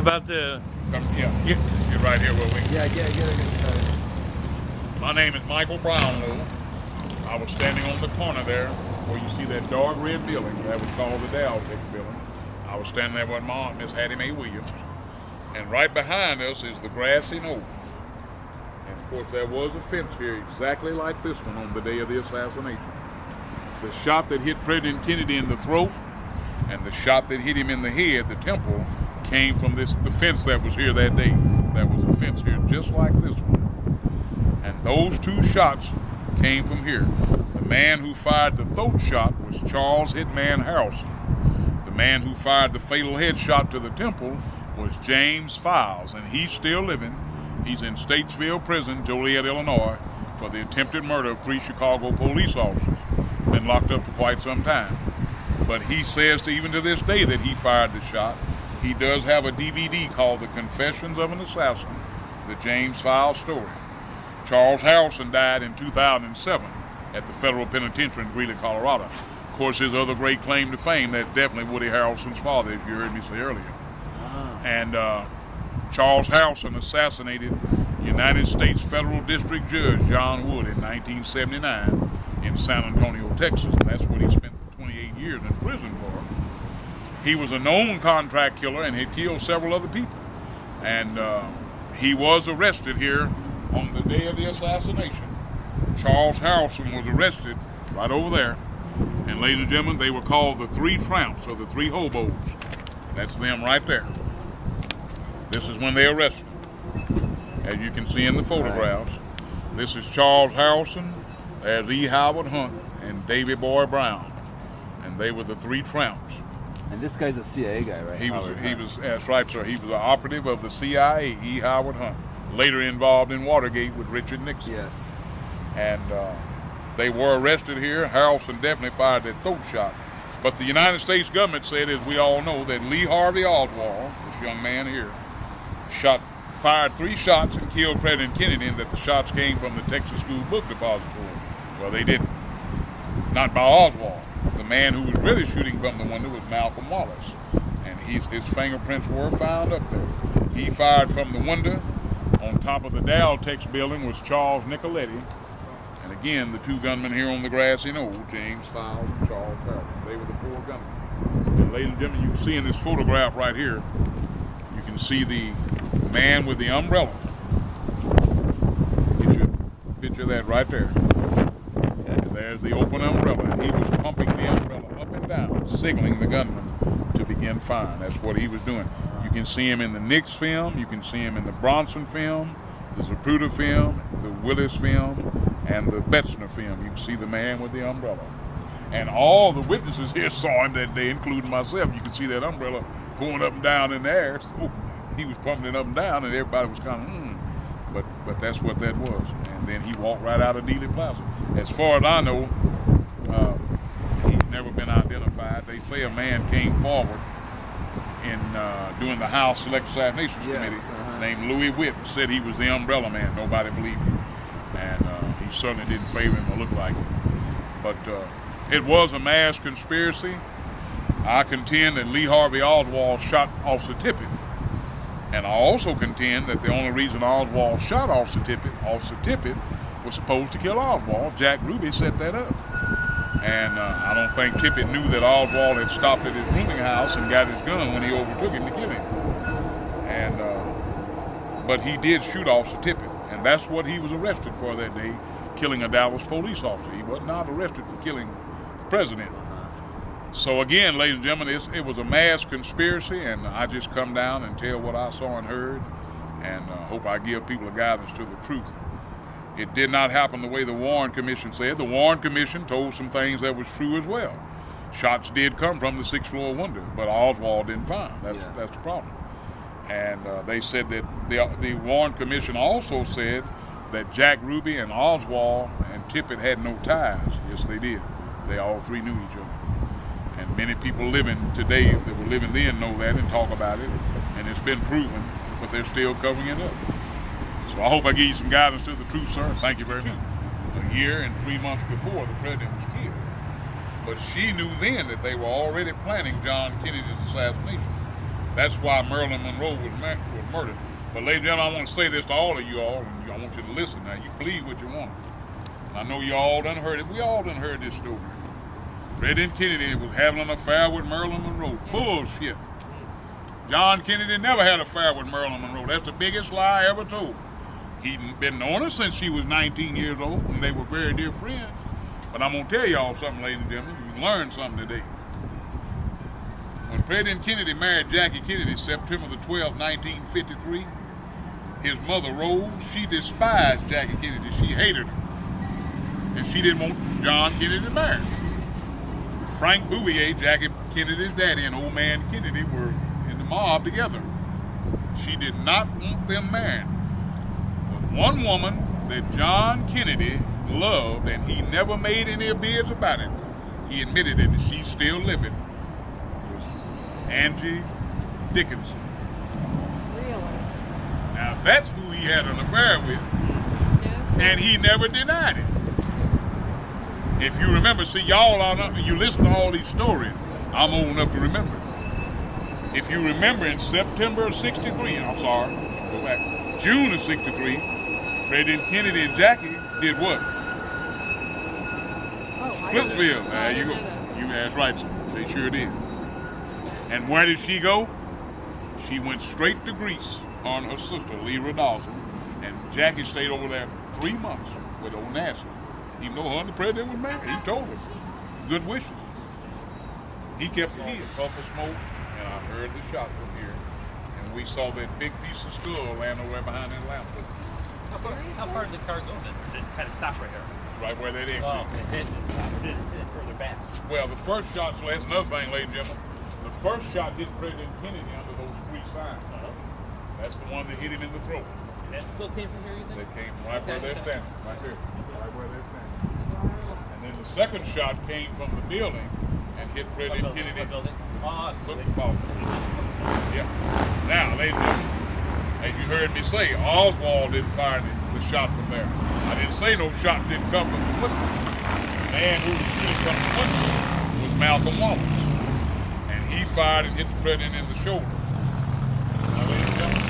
about the... Yeah, get right here, will we? Yeah, get started. My name is Michael Brownlow. I was standing on the corner there where you see that dark red building. That was called the Dowtech building. I was standing there with my aunt, Miss Hattie Mae Williams. And right behind us is the grassy knoll. And of course there was a fence here exactly like this one on the day of the assassination. The shot that hit President Kennedy in the throat and the shot that hit him in the head, the temple, came from the fence that was here that day. There was a fence here just like this one. And those two shots came from here. The man who fired the throat shot was Charles Hitman Harrelson. The man who fired the fatal headshot to the temple was James Files, and he's still living. He's in Statesville Prison, Joliet, Illinois, for the attempted murder of 3 Chicago police officers. Been locked up for quite some time. But he says even to this day that he fired the shot. He does have a DVD called The Confessions of an Assassin, the James Files story. Charles Harrelson died in 2007 at the federal penitentiary in Greeley, Colorado. Of course, his other great claim to fame, that's definitely Woody Harrelson's father, as you heard me say earlier. And Charles Harrelson assassinated United States Federal District Judge John Wood in 1979 in San Antonio, Texas, and that's what he spent 28 years in prison for. He was a known contract killer and had killed several other people. And he was arrested here on the day of the assassination. Charles Harrelson was arrested right over there. And ladies and gentlemen, they were called the 3 Tramps, or the 3 Hobos. That's them right there. This is when they arrested him, as you can see in the photographs. This is Charles Harrelson, there's E. Howard Hunt, and Davy Boy Brown. And they were the 3 Tramps. And this guy's a CIA guy, right? He was, that's right, sir. He was an operative of the CIA, E. Howard Hunt. Later involved in Watergate with Richard Nixon. Yes. And they were arrested here. Harrelson definitely fired that throat shot. But the United States government said, as we all know, that Lee Harvey Oswald, this young man here, fired 3 shots and killed President Kennedy, and that the shots came from the Texas School Book Depository. Well, they didn't. Not by Oswald. The man who was really shooting from the window was Malcolm Wallace, and his fingerprints were found up there. He fired from the window. On top of the Dowtech building was Charles Nicoletti, and again the 2 gunmen here on the grassy knoll, James Files and Charles Harrelson. They were the 4 gunmen. And ladies and gentlemen, you can see in this photograph right here, you can see the man with the umbrella. Get your picture of that right there. There's the open umbrella, and he was pumping the umbrella up and down, signaling the gunman to begin firing. That's what he was doing. You can see him in the Nix film, you can see him in the Bronson film, the Zapruder film, the Willis film, and the Betzner film. You can see the man with the umbrella. And all the witnesses here saw him that day, including myself. You can see that umbrella going up and down in the air. So he was pumping it up and down, and everybody was kind of, but that's what that was. And then he walked right out of Dealey Plaza. As far as I know, he's never been identified. They say a man came forward in during the House Select Assassinations Committee named Louis Witt, said he was the umbrella man. Nobody believed him. And he certainly didn't favor him or look like him. But it was a mass conspiracy. I contend that Lee Harvey Oswald shot Officer Tippit. And I also contend that the only reason Oswald shot Officer Tippit was supposed to kill Oswald. Jack Ruby set that up. And I don't think Tippit knew that Oswald had stopped at his rooming house and got his gun when he overtook him to kill him. And but he did shoot Officer Tippit, and that's what he was arrested for that day, killing a Dallas police officer. He was not arrested for killing the president. So again, ladies and gentlemen, it was a mass conspiracy, and I just come down and tell what I saw and heard, and hope I give people a guidance to the truth. It did not happen the way the Warren Commission said. The Warren Commission told some things that was true as well. Shots did come from the 6th floor window, but Oswald didn't fire. That's the problem. And they said that the Warren Commission also said that Jack Ruby and Oswald and Tippit had no ties. Yes, they did. They all 3 knew each other. And many people living today that were living then know that and talk about it. And it's been proven, but they're still covering it up. So I hope I give you some guidance to the truth, sir. Thank you very much. A year and 3 months before the president was killed. But she knew then that they were already planning John Kennedy's assassination. That's why Marilyn Monroe was murdered. But ladies and gentlemen, I want to say this to all of you all, and I want you to listen now. You believe what you want. And I know you all done heard it. We all done heard this story. President Kennedy was having an affair with Marilyn Monroe. Bullshit. John Kennedy never had an affair with Marilyn Monroe. That's the biggest lie ever told. He'd been knowing her since she was 19 years old, and they were very dear friends. But I'm going to tell y'all something, ladies and gentlemen. You learned something today. When President Kennedy married Jackie Kennedy, September the 12th, 1953, his mother, Rose, she despised Jackie Kennedy. She hated her. And she didn't want John Kennedy to marry. Frank Bouvier, Jackie Kennedy's daddy, and old man Kennedy were in the mob together. She did not want them married. But one woman that John Kennedy loved, and he never made any bids about it, he admitted it, and she's still living, was Angie Dickinson. Really? Now that's who he had an affair with, and he never denied it. If you remember, see, y'all are not, you listen to all these stories, I'm old enough to remember. If you remember in September of 63, I'm sorry, go back, June of 63, President Kennedy and Jackie did what? Splitsville. There you go. That's right. They sure did. And where did she go? She went straight to Greece on her sister, Lyra Dawson. And Jackie stayed over there 3 months with old Nancy. Even though her and the president was married, he told her. Good wishes. He kept the kid, puff of smoke, and I heard the shot from here. And we saw that big piece of skull laying over there behind that lamp. How far did the car go then? Did it kind of stop right there? Right where that exit. Oh, it didn't stop. Or did it further back? Well, the first shot, so that's another thing, ladies and gentlemen. The first shot hit President Kennedy under those 3 signs. That's the one that hit him in the throat. And that still came from here, you think? That came right where they're standing. Right there. Right where they're standing. And then the second shot came from the building and hit President Kennedy. What building? Oh, Football. Yeah. Now, ladies and gentlemen, as you heard me say, Oswald didn't fire the shot from there. I didn't say no shot didn't come from the foot. The man who was shooting from the foot was Malcolm Wallace. And he fired and hit the president in the shoulder. Now, ladies and gentlemen,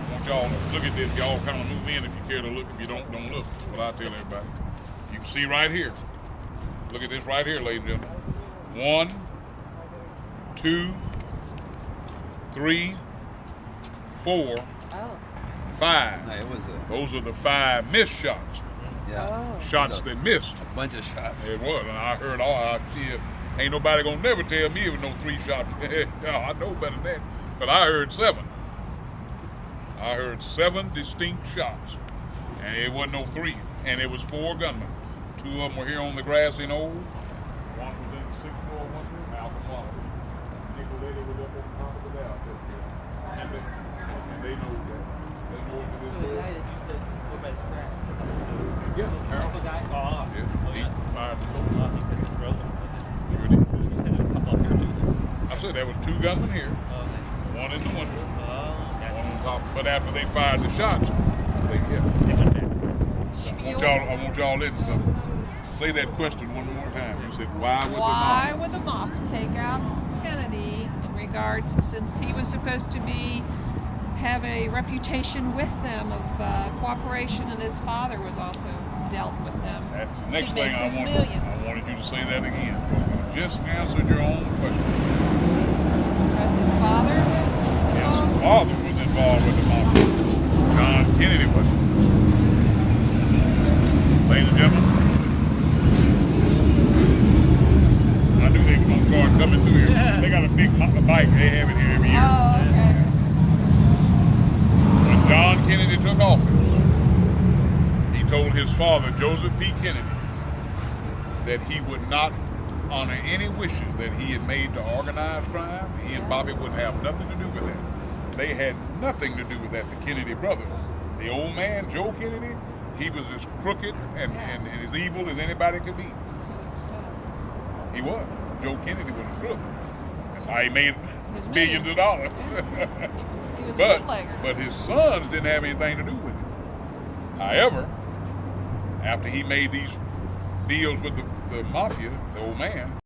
I want y'all to look at this. Y'all kind of move in if you care to look. If you don't look. That's what I tell everybody. You can see right here. Look at this right here, ladies and gentlemen. 1, 2, 3, 4, 5. No, it was Those are the 5 missed shots. Shots that missed. A bunch of shots. It was, and I heard all. I see, ain't nobody gonna never tell me it was no 3 shot. I know better than that, but I heard 7. I heard 7 distinct shots, and it wasn't no 3. And it was 4 gunmen. 2 of them were here on the grassy knoll. One was in the 6th floor, one was Malcolm Wallace. Nicoletta was up on top of the dowel. And they know that. They know it to this The day. guy that you said looked like crack. Yeah, Harold. The guy? Oh, Yeah, he yes. fired the Oh, first. he said the drill. Sure did. You said there was a couple up here too. I said there was 2 gunmen here, Okay. one in the window, Gotcha. one on top. But after they fired the shots, they hit. They went back. I want y'all to listen. Say that question one more time. You said, why would Why the mob? would the mob take out Kennedy in regards, since he was supposed to have a reputation with them of cooperation, and his father was also dealt with them. That's the next to thing make I his wanted. millions. I wanted you to say that again. You just answered your own question. Because his father was Yes, involved. his father was involved with the mob. John Kennedy wasn't. Ladies and gentlemen, I knew they were going to start coming through here. Yeah. They got a big bike. They have it here every year. Oh, okay. When John Kennedy took office, he told his father, Joseph P. Kennedy, that he would not honor any wishes that he had made to organize crime. He and Bobby wouldn't have nothing to do with that. They had nothing to do with that, the Kennedy brothers. The old man, Joe Kennedy, he was as crooked and as evil as anybody could be. That's what he said. He was. Joe Kennedy was a crook. That's how he made His billions of millions. dollars. He was a But bootlegger. his sons didn't have anything to do with it. However, after he made these deals with the mafia, the old man,